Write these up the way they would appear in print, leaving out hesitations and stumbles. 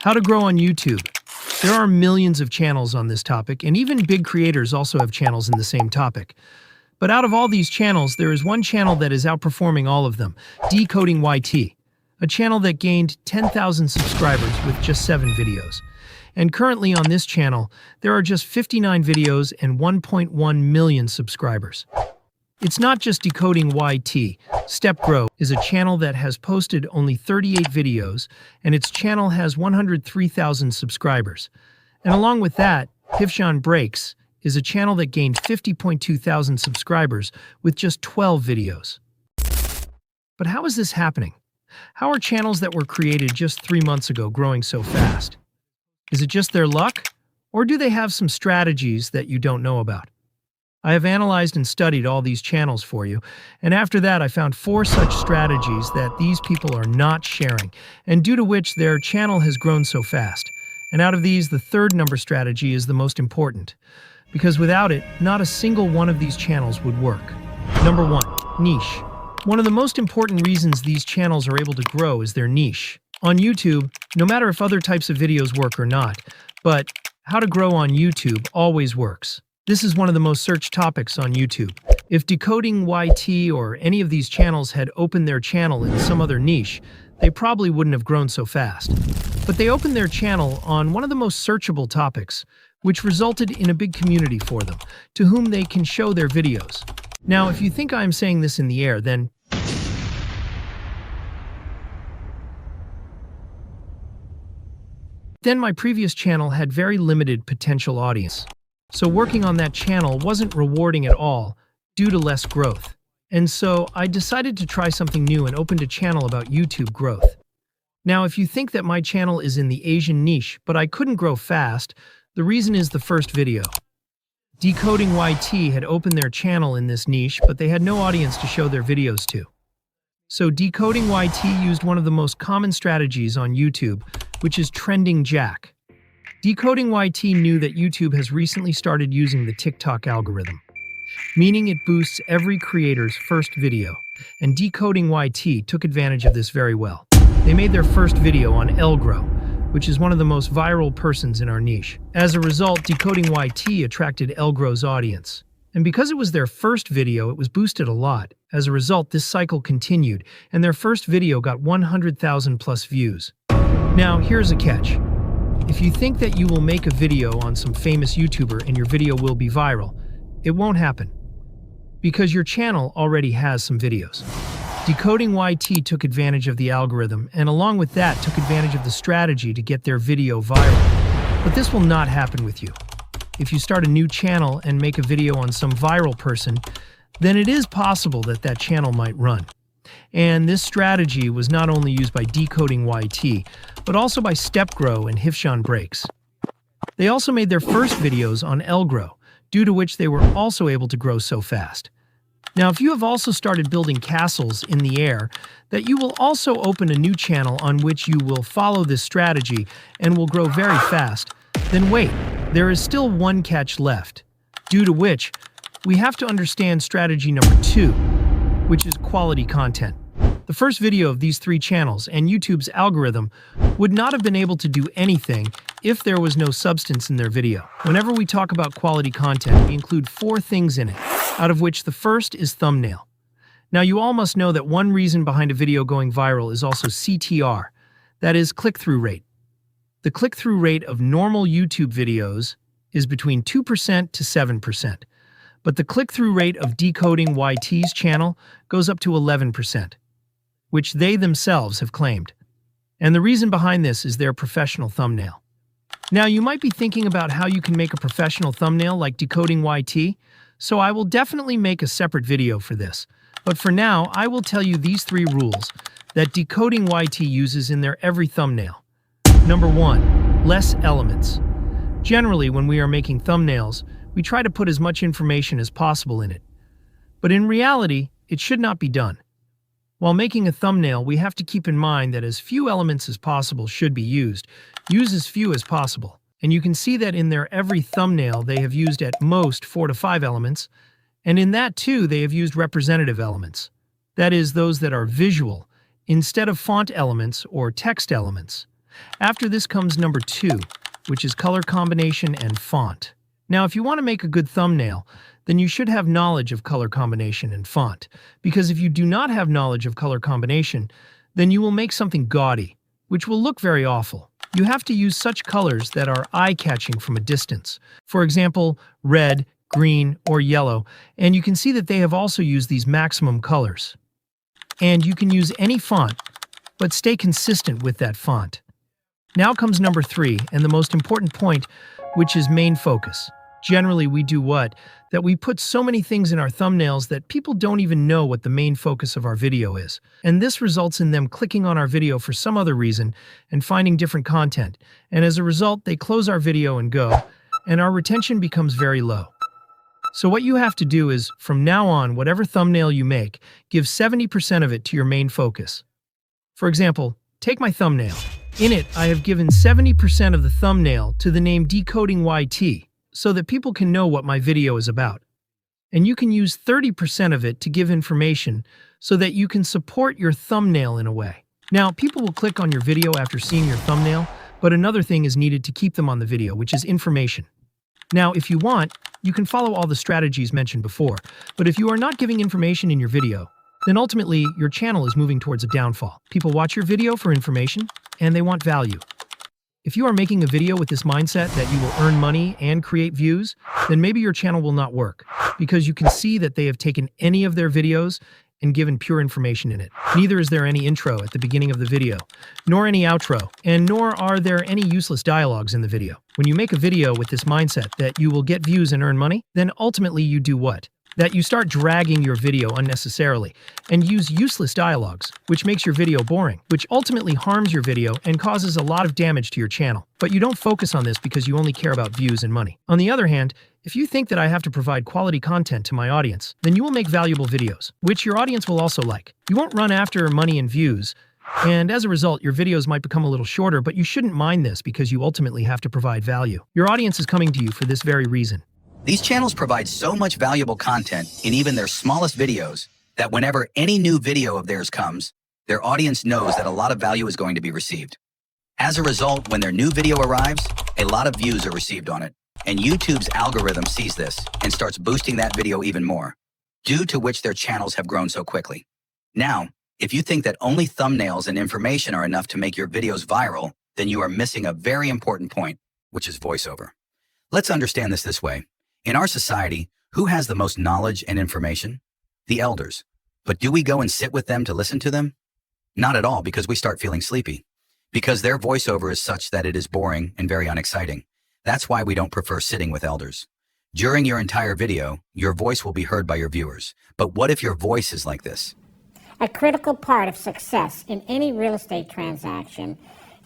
How to grow on YouTube. There are millions of channels on this topic, and even big creators also have channels in the same topic. But out of all these channels, there is one channel that is outperforming all of them, decodingyt, a channel that gained 10,000 subscribers with just 7 videos. And currently on this channel, there are just 59 videos and 1.1 million subscribers. It's not just decodingyt. StepGrow is a channel that has posted only 38 videos, and its channel has 103,000 subscribers. And along with that, High-CTR Breaks is a channel that gained 50.2 thousand subscribers with just 12 videos. But how is this happening? How are channels that were created just 3 months ago growing so fast? Is it just their luck? Or do they have some strategies that you don't know about? I have analyzed and studied all these channels for you, and after that I found 4 such strategies that these people are not sharing, and due to which their channel has grown so fast. And out of these, the third number strategy is the most important, because without it, not a single one of these channels would work. Number 1. Niche. One of the most important reasons these channels are able to grow is their niche. On YouTube, no matter if other types of videos work or not, but how to grow on YouTube always works. This is one of the most searched topics on YouTube. If decodingyt or any of these channels had opened their channel in some other niche, they probably wouldn't have grown so fast. But they opened their channel on one of the most searchable topics, which resulted in a big community for them, to whom they can show their videos. Now, if you think I'm saying this in the air, then my previous channel had very limited potential audience. So working on that channel wasn't rewarding at all due to less growth. And so I decided to try something new and opened a channel about YouTube growth. Now, if you think that my channel is in the Asian niche, but I couldn't grow fast, the reason is the first video. Decodingyt had opened their channel in this niche, but they had no audience to show their videos to. So decodingyt used one of the most common strategies on YouTube, which is trending jack. Decodingyt knew that YouTube has recently started using the TikTok algorithm, meaning it boosts every creator's first video, and decodingyt took advantage of this very well. They made their first video on algrow, which is one of the most viral persons in our niche. As a result, decodingyt attracted algrow's audience. And because it was their first video, it was boosted a lot. As a result, this cycle continued, and their first video got 100,000 plus views. Now, here's a catch. If you think that you will make a video on some famous YouTuber and your video will be viral, it won't happen, because your channel already has some videos. Decodingyt took advantage of the algorithm, and along with that took advantage of the strategy to get their video viral. But this will not happen with you. If you start a new channel and make a video on some viral person, then it is possible that that channel might run. And this strategy was not only used by decodingyt, but also by StepGrow and High-CTR Breaks. They also made their first videos on algrow, due to which they were also able to grow so fast. Now, if you have also started building castles in the air, that you will also open a new channel on which you will follow this strategy and will grow very fast, then wait, there is still one catch left, due to which we have to understand strategy number 2, which is quality content. The first video of these 3 channels and YouTube's algorithm would not have been able to do anything if there was no substance in their video. Whenever we talk about quality content, we include 4 things in it, out of which the first is thumbnail. Now, you all must know that one reason behind a video going viral is also CTR, that is click-through rate. The click-through rate of normal YouTube videos is between 2% to 7%, but the click-through rate of decodingyt's channel goes up to 11%, which they themselves have claimed. And the reason behind this is their professional thumbnail. Now, you might be thinking about how you can make a professional thumbnail like decodingyt, so I will definitely make a separate video for this. But for now, I will tell you these 3 rules that decodingyt uses in their every thumbnail. Number 1. Less elements. Generally, when we are making thumbnails, we try to put as much information as possible in it. But in reality, it should not be done. While making a thumbnail, we have to keep in mind that as few elements as possible should be used. Use as few as possible. And you can see that in their every thumbnail, they have used at most 4 to 5 elements, and in that too, they have used representative elements. That is, those that are visual, instead of font elements or text elements. After this comes number 2, which is color combination and font. Now, if you want to make a good thumbnail, then you should have knowledge of color combination and font, because if you do not have knowledge of color combination, then you will make something gaudy, which will look very awful. You have to use such colors that are eye-catching from a distance. For example, red, green, or yellow, and you can see that they have also used these maximum colors. And you can use any font, but stay consistent with that font. Now comes number 3, and the most important point, which is main focus. Generally, we do what? That we put so many things in our thumbnails that people don't even know what the main focus of our video is. And this results in them clicking on our video for some other reason and finding different content. And as a result, they close our video and go, and our retention becomes very low. So what you have to do is, from now on, whatever thumbnail you make, give 70% of it to your main focus. For example, take my thumbnail. In it, I have given 70% of the thumbnail to the name decodingyt, so that people can know what my video is about. And you can use 30% of it to give information so that you can support your thumbnail in a way. Now, people will click on your video after seeing your thumbnail, but another thing is needed to keep them on the video, which is information. Now, if you want, you can follow all the strategies mentioned before, but if you are not giving information in your video, then ultimately your channel is moving towards a downfall. People watch your video for information, and they want value. If you are making a video with this mindset that you will earn money and create views, then maybe your channel will not work, because you can see that they have taken any of their videos and given pure information in it. Neither is there any intro at the beginning of the video, nor any outro, and nor are there any useless dialogues in the video. When you make a video with this mindset that you will get views and earn money, then ultimately you do what? That you start dragging your video unnecessarily and use useless dialogues, which makes your video boring, which ultimately harms your video and causes a lot of damage to your channel. But you don't focus on this because you only care about views and money. On the other hand, if you think that I have to provide quality content to my audience, then you will make valuable videos, which your audience will also like. You won't run after money and views, and as a result, your videos might become a little shorter, but you shouldn't mind this because you ultimately have to provide value. Your audience is coming to you for this very reason. These channels provide so much valuable content in even their smallest videos that whenever any new video of theirs comes, their audience knows that a lot of value is going to be received. As a result, when their new video arrives, a lot of views are received on it, and YouTube's algorithm sees this and starts boosting that video even more, due to which their channels have grown so quickly. Now, if you think that only thumbnails and information are enough to make your videos viral, then you are missing a very important point, which is voiceover. Let's understand this way. In our society, who has the most knowledge and information? The elders. But do we go and sit with them to listen to them? Not at all, because we start feeling sleepy. Because their voiceover is such that it is boring and very unexciting. That's why we don't prefer sitting with elders. During your entire video, your voice will be heard by your viewers. But what if your voice is like this? A critical part of success in any real estate transaction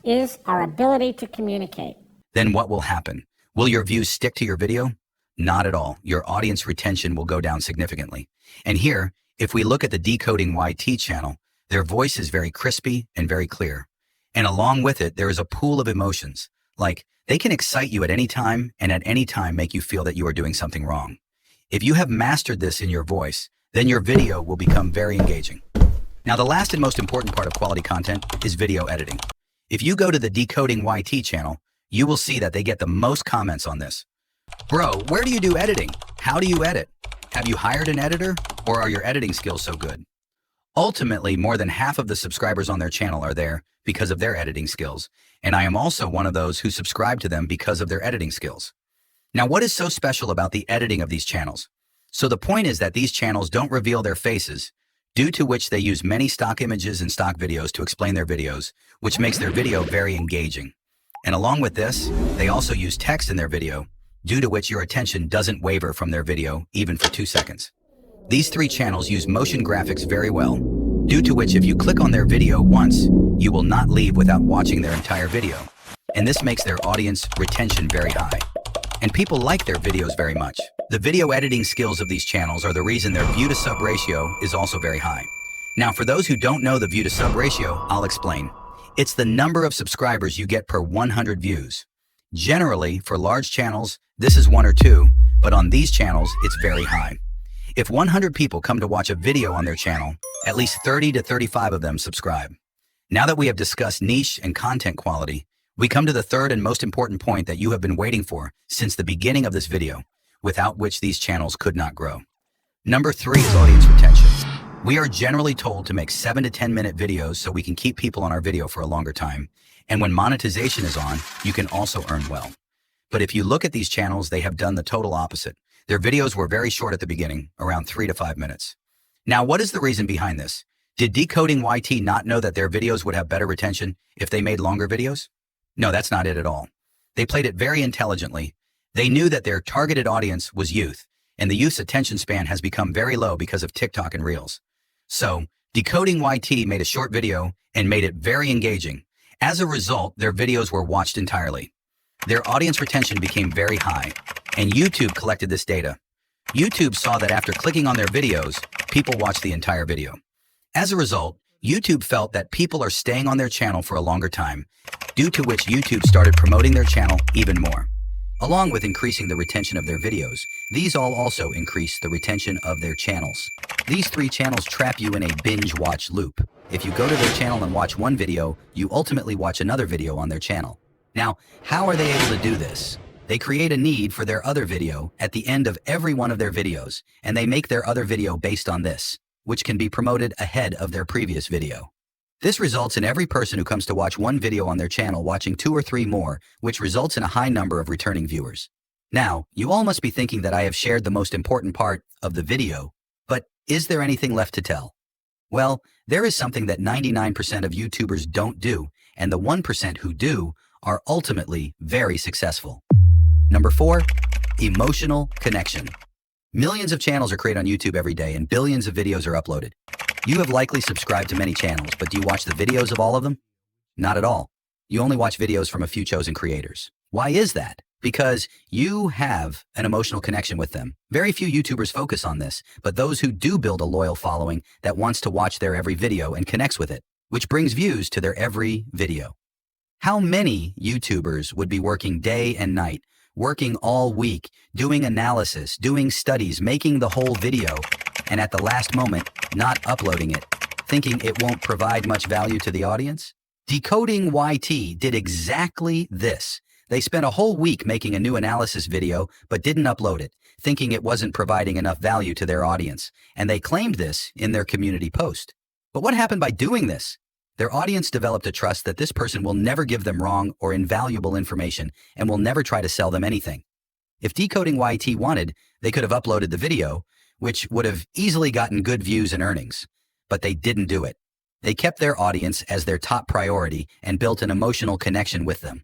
is our ability to communicate. Then what will happen? Will your views stick to your video? Not at all. Your audience retention will go down significantly. And here, if we look at the Decoding YT channel, their voice is very crispy and very clear. And along with it, there is a pool of emotions. Like, they can excite you at any time and at any time make you feel that you are doing something wrong. If you have mastered this in your voice, then your video will become very engaging. Now, the last and most important part of quality content is video editing. If you go to the Decoding YT channel, you will see that they get the most comments on this. Bro, where do you do editing? How do you edit? Have you hired an editor, or are your editing skills so good? Ultimately, more than half of the subscribers on their channel are there because of their editing skills, and I am also one of those who subscribe to them because of their editing skills. Now, what is so special about the editing of these channels? So the point is that these channels don't reveal their faces, due to which they use many stock images and stock videos to explain their videos, which makes their video very engaging. And along with this, they also use text in their video, due to which your attention doesn't waver from their video even for 2 seconds. These 3 channels use motion graphics very well, due to which if you click on their video once, you will not leave without watching their entire video. And this makes their audience retention very high. And people like their videos very much. The video editing skills of these channels are the reason their view to sub ratio is also very high. Now, for those who don't know the view to sub ratio, I'll explain. It's the number of subscribers you get per 100 views. Generally, for large channels, this is 1 or 2, but on these channels, it's very high. If 100 people come to watch a video on their channel, at least 30 to 35 of them subscribe. Now that we have discussed niche and content quality, we come to the third and most important point that you have been waiting for since the beginning of this video, without which these channels could not grow. Number 3 is audience retention. We are generally told to make 7 to 10 minute videos so we can keep people on our video for a longer time. And when monetization is on, you can also earn well. But if you look at these channels, they have done the total opposite. Their videos were very short at the beginning, around 3 to 5 minutes. Now, what is the reason behind this? Did Decoding YT not know that their videos would have better retention if they made longer videos? No, that's not it at all. They played it very intelligently. They knew that their targeted audience was youth, and the youth's attention span has become very low because of TikTok and Reels. So, Decoding YT made a short video and made it very engaging. As a result, their videos were watched entirely. Their audience retention became very high, and YouTube collected this data. YouTube saw that after clicking on their videos, people watched the entire video. As a result, YouTube felt that people are staying on their channel for a longer time, due to which YouTube started promoting their channel even more. Along with increasing the retention of their videos, these all also increase the retention of their channels. These 3 channels trap you in a binge watch loop. If you go to their channel and watch one video, you ultimately watch another video on their channel. Now, how are they able to do this? They create a need for their other video at the end of every one of their videos, and they make their other video based on this, which can be promoted ahead of their previous video. This results in every person who comes to watch one video on their channel watching 2 or 3 more, which results in a high number of returning viewers. Now, you all must be thinking that I have shared the most important part of the video, but is there anything left to tell? Well, there is something that 99% of YouTubers don't do, and the 1% who do are ultimately very successful. Number 4, emotional connection. Millions of channels are created on YouTube every day and billions of videos are uploaded. You have likely subscribed to many channels, but do you watch the videos of all of them? Not at all. You only watch videos from a few chosen creators. Why is that? Because you have an emotional connection with them. Very few YouTubers focus on this, but those who do build a loyal following that wants to watch their every video and connects with it, which brings views to their every video. How many YouTubers would be working day and night, working all week, doing analysis, doing studies, making the whole video, and at the last moment, not uploading it, thinking it won't provide much value to the audience? Decoding YT did exactly this. They spent a whole week making a new analysis video, but didn't upload it, thinking it wasn't providing enough value to their audience, and they claimed this in their community post. But what happened by doing this? Their audience developed a trust that this person will never give them wrong or invaluable information and will never try to sell them anything. If Decoding YT wanted, they could have uploaded the video, which would have easily gotten good views and earnings. But they didn't do it. They kept their audience as their top priority and built an emotional connection with them.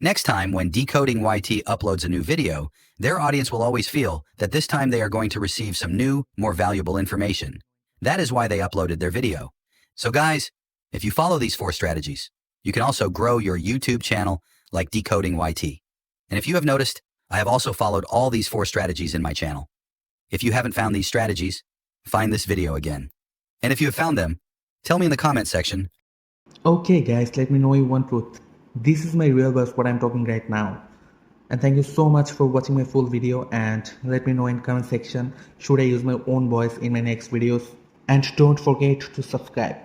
Next time, when Decoding YT uploads a new video, their audience will always feel that this time they are going to receive some new, more valuable information. That is why they uploaded their video. So guys, if you follow these 4 strategies, you can also grow your YouTube channel like Decoding YT. And if you have noticed, I have also followed all these 4 strategies in my channel. If you haven't found these strategies, find this video again. And if you have found them, tell me in the comment section. Okay guys, let me know you one truth. This is my real voice, what I'm talking right now. And thank you so much for watching my full video, and let me know in comment section should I use my own voice in my next videos. And don't forget to subscribe.